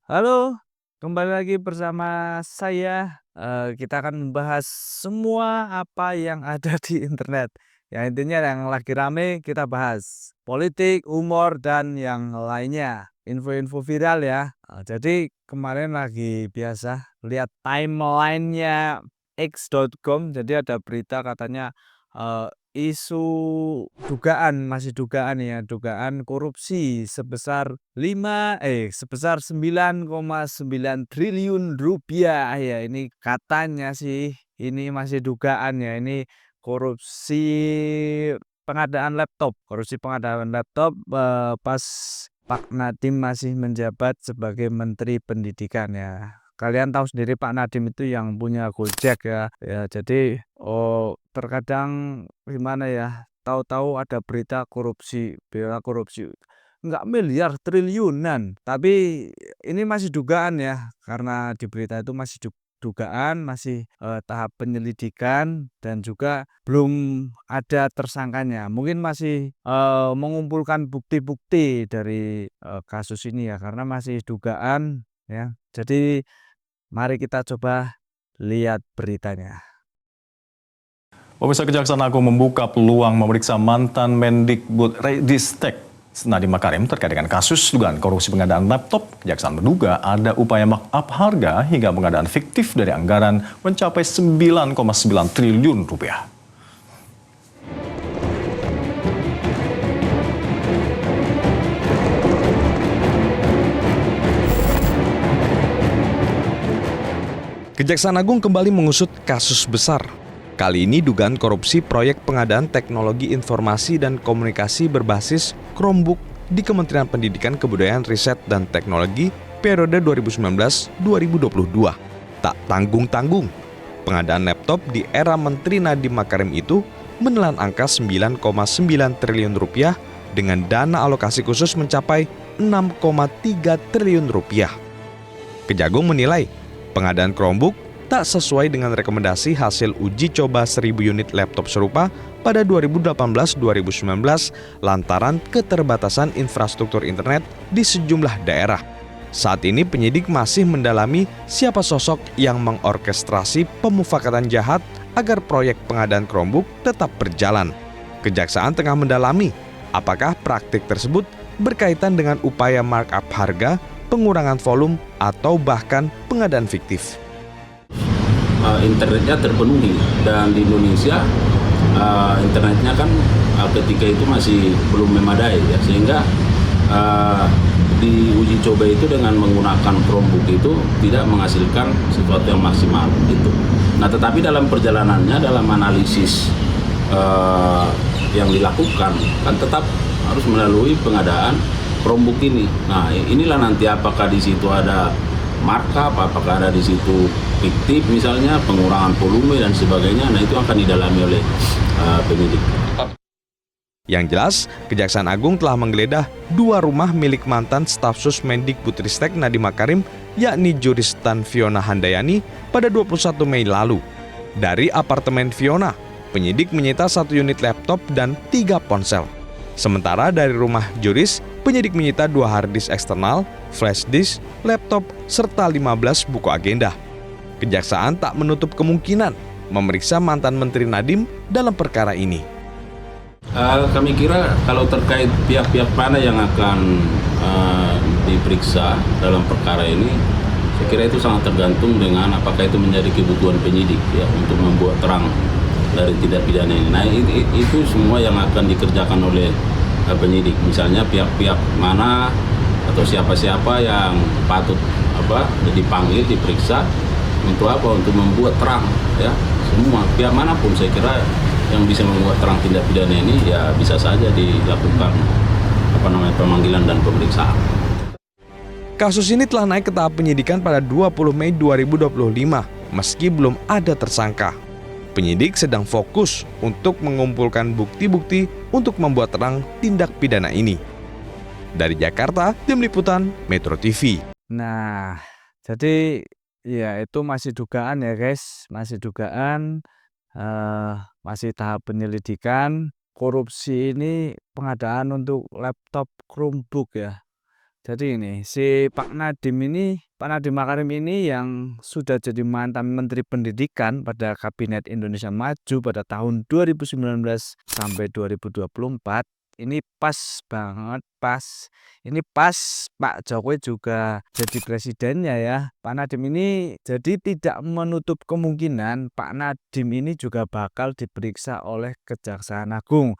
Halo, kembali lagi bersama saya. Kita akan membahas semua apa yang ada di internet. Ya intinya yang lagi rame kita bahas. Politik, humor, dan yang lainnya. Info-info viral ya. Jadi kemarin lagi biasa lihat timeline-nya X.com. Jadi ada berita katanya isu masih dugaan ya, dugaan korupsi sebesar 9,9 triliun rupiah. Ya ini katanya sih, ini masih dugaan ya, ini korupsi korupsi pengadaan laptop, pas Pak Nadiem masih menjabat sebagai Menteri Pendidikan ya. Kalian tahu sendiri Pak Nadiem itu yang punya Gojek ya. Ya jadi, terkadang gimana ya, tahu-tahu ada berita korupsi, nggak miliar, triliunan. Tapi ini masih dugaan ya, karena di berita itu masih dugaan, masih, tahap penyelidikan dan juga belum ada tersangkanya. Mungkin masih, mengumpulkan bukti-bukti dari, kasus ini ya, karena masih dugaan ya. Jadi mari kita coba lihat beritanya. Pemirsa, Kejaksaan Agung membuka peluang memeriksa mantan Mendikbud Ristek Nadiem Makarim terkait dengan kasus dugaan korupsi pengadaan laptop. Kejaksaan menduga ada upaya markup harga hingga pengadaan fiktif dari anggaran mencapai 9,9 triliun rupiah. Kejaksaan Agung kembali mengusut kasus besar. Kali ini dugaan korupsi proyek pengadaan teknologi informasi dan komunikasi berbasis Chromebook di Kementerian Pendidikan Kebudayaan Riset dan Teknologi periode 2019-2022. Tak tanggung-tanggung, pengadaan laptop di era Menteri Nadiem Makarim itu menelan angka 9,9 triliun rupiah dengan dana alokasi khusus mencapai 6,3 triliun rupiah. Kejagung menilai pengadaan Chromebook tak sesuai dengan rekomendasi hasil uji coba 1.000 unit laptop serupa pada 2018-2019 lantaran keterbatasan infrastruktur internet di sejumlah daerah. Saat ini penyidik masih mendalami siapa sosok yang mengorkestrasi pemufakatan jahat agar proyek pengadaan Chromebook tetap berjalan. Kejaksaan tengah mendalami apakah praktik tersebut berkaitan dengan upaya markup harga, pengurangan volume, atau bahkan pengadaan fiktif. Internetnya terpenuhi dan di Indonesia internetnya kan ketika itu masih belum memadai ya, sehingga di uji coba itu dengan menggunakan Chromebook itu tidak menghasilkan sesuatu yang maksimal gitu. Nah tetapi dalam perjalanannya, dalam analisis yang dilakukan kan tetap harus melalui pengadaan Chromebook ini. Nah inilah nanti apakah di situ ada markup, apakah ada di situ fiktif misalnya, pengurangan volume dan sebagainya. Nah itu akan didalami oleh penyidik. Yang jelas, Kejaksaan Agung telah menggeledah 2 rumah milik mantan staf sus Mendikbudristek Nadiem Makarim, yakni Juristan Fiona Handayani pada 21 Mei lalu. Dari apartemen Fiona, penyidik menyita 1 unit laptop dan 3 ponsel. Sementara dari rumah Juris, penyidik menyita 2 harddisk eksternal, flash disk, laptop, serta 15 buku agenda. Kejaksaan tak menutup kemungkinan memeriksa mantan Menteri Nadiem dalam perkara ini. Kami kira kalau terkait pihak-pihak mana yang akan diperiksa dalam perkara ini, saya kira itu sangat tergantung dengan apakah itu menjadi kebutuhan penyidik ya untuk membuat terang dari tindak pidana ini. Nah itu semua yang akan dikerjakan oleh penyidik. Misalnya pihak-pihak mana atau siapa-siapa yang patut dipanggil, diperiksa untuk apa? Untuk membuat terang ya. Semua pihak manapun saya kira yang bisa membuat terang tindak pidana ini ya bisa saja dilakukan pemanggilan dan pemeriksaan. Kasus ini telah naik ke tahap penyidikan pada 20 Mei 2025 meski belum ada tersangka. Penyidik sedang fokus untuk mengumpulkan bukti-bukti untuk membuat terang tindak pidana ini. Dari Jakarta, Tim Liputan Metro TV. Nah, jadi ya itu masih dugaan ya guys, masih dugaan, masih tahap penyelidikan. Korupsi ini pengadaan untuk laptop Chromebook ya. Jadi ini, si Pak Nadiem Makarim ini yang sudah jadi mantan Menteri Pendidikan pada Kabinet Indonesia Maju pada tahun 2019 sampai 2024. Ini pas banget, ini pas Pak Jokowi juga jadi presidennya ya. Pak Nadiem ini jadi tidak menutup kemungkinan Pak Nadiem ini juga bakal diperiksa oleh Kejaksaan Agung.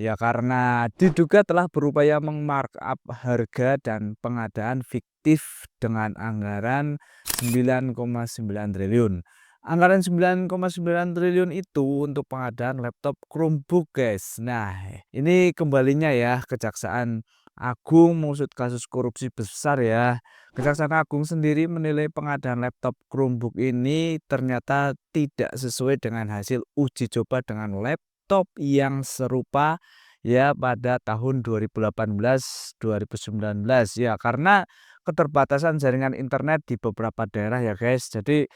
Ya karena diduga telah berupaya meng-markup harga dan pengadaan fiktif dengan anggaran 9,9 triliun. Anggaran 9,9 triliun itu untuk pengadaan laptop Chromebook, guys. Nah, ini kembalinya ya Kejaksaan Agung mengusut kasus korupsi besar ya. Kejaksaan Agung sendiri menilai pengadaan laptop Chromebook ini ternyata tidak sesuai dengan hasil uji coba dengan laptop yang serupa ya pada tahun 2018-2019 ya, karena keterbatasan jaringan internet di beberapa daerah ya guys. Jadi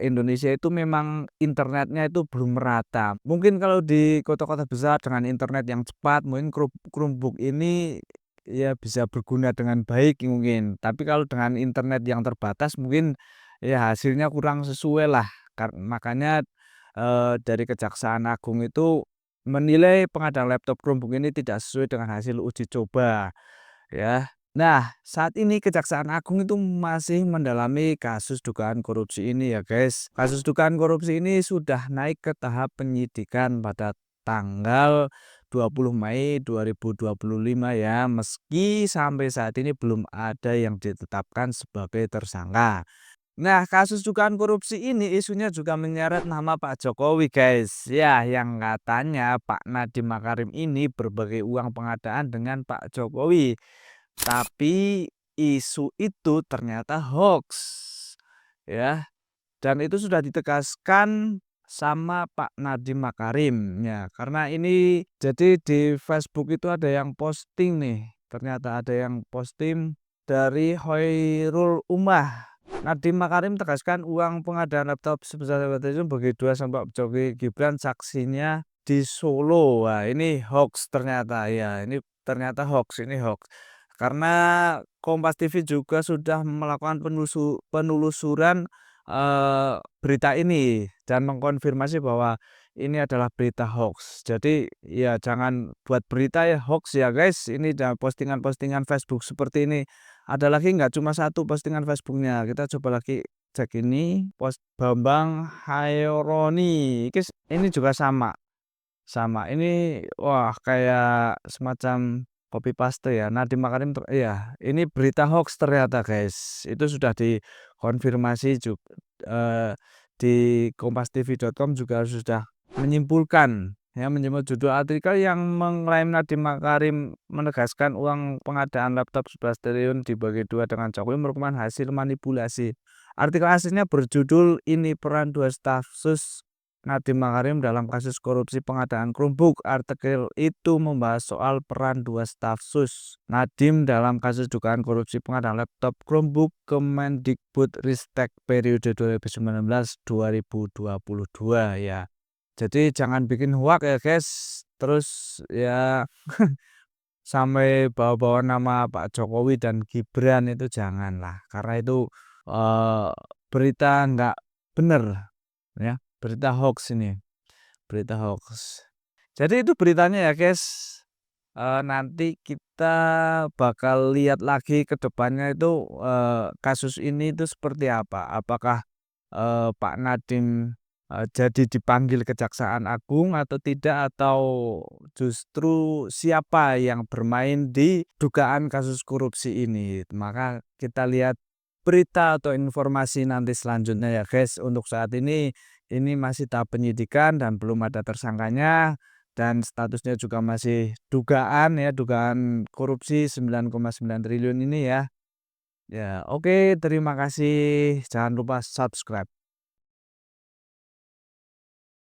Indonesia itu memang internetnya itu belum merata. Mungkin kalau di kota-kota besar dengan internet yang cepat mungkin Chromebook ini ya bisa berguna dengan baik mungkin. Tapi kalau dengan internet yang terbatas mungkin ya hasilnya kurang sesuai lah. Makanya dari Kejaksaan Agung itu menilai pengadaan laptop Chromebook ini tidak sesuai dengan hasil uji coba ya. Nah, saat ini Kejaksaan Agung itu masih mendalami kasus dugaan korupsi ini ya guys. Kasus dugaan korupsi ini sudah naik ke tahap penyidikan pada tanggal 20 Mei 2025 ya, meski sampai saat ini belum ada yang ditetapkan sebagai tersangka. Nah, kasus dugaan korupsi ini isunya juga menyeret nama Pak Jokowi, guys. Ya, yang katanya Pak Nadiem Makarim ini berbagi uang pengadaan dengan Pak Jokowi. Tapi isu itu ternyata hoax. Ya, dan itu sudah ditegaskan sama Pak Nadiem Makarim ya. Karena ini jadi di Facebook itu ada yang posting nih. Ternyata ada yang posting dari Hoirul Umah. Nadiem Makarim tegaskan uang pengadaan laptop sebesar itu bagi dua sama Pak Jokowi Gibran, saksinya di Solo. Wah, ini hoax ternyata ya. Ini ternyata hoax, ini hoax. Karena Kompas TV juga sudah melakukan penelusuran berita ini dan mengkonfirmasi bahwa ini adalah berita hoax. Jadi ya jangan buat berita ya hoax ya guys. Ini postingan-postingan Facebook seperti ini. Ada lagi nggak cuma satu postingan Facebooknya. Kita coba lagi cek ini post Bambang Haironi. Ini juga sama. Sama. Ini wah kayak semacam copy paste ya. Nadiem Makarim ya, ini berita hoax ternyata guys. Itu sudah dikonfirmasi juga di kompastv.com juga sudah menyimpulkan ya, judul artikel yang mengklaim Nadiem Makarim menegaskan uang pengadaan laptop 11 triliun dibagi dua dengan Jokowi merupakan hasil manipulasi. Artikel aslinya berjudul "Ini Peran Dua Staf Sus Nadiem Makarim dalam kasus korupsi pengadaan Chromebook". Artikel itu membahas soal peran dua staf sus Nadiem dalam kasus dugaan korupsi pengadaan laptop Chromebook Kemendikbudristek periode 2019-2022 ya. Jadi jangan bikin hoak ya guys. Terus ya sampai bawa-bawa nama Pak Jokowi dan Gibran itu janganlah. Karena itu berita nggak benar ya. Berita hoax ini, berita hoax. Jadi itu beritanya ya guys. Nanti kita bakal lihat lagi ke depannya itu kasus ini itu seperti apa. Apakah Pak Nadiem jadi dipanggil Kejaksaan Agung atau tidak, atau justru siapa yang bermain di dugaan kasus korupsi ini. Maka kita lihat berita atau informasi nanti selanjutnya ya guys. Untuk saat ini masih tahap penyidikan dan belum ada tersangkanya dan statusnya juga masih dugaan ya, dugaan korupsi 9,9 triliun ini ya. Ya, oke, terima kasih. Jangan lupa subscribe.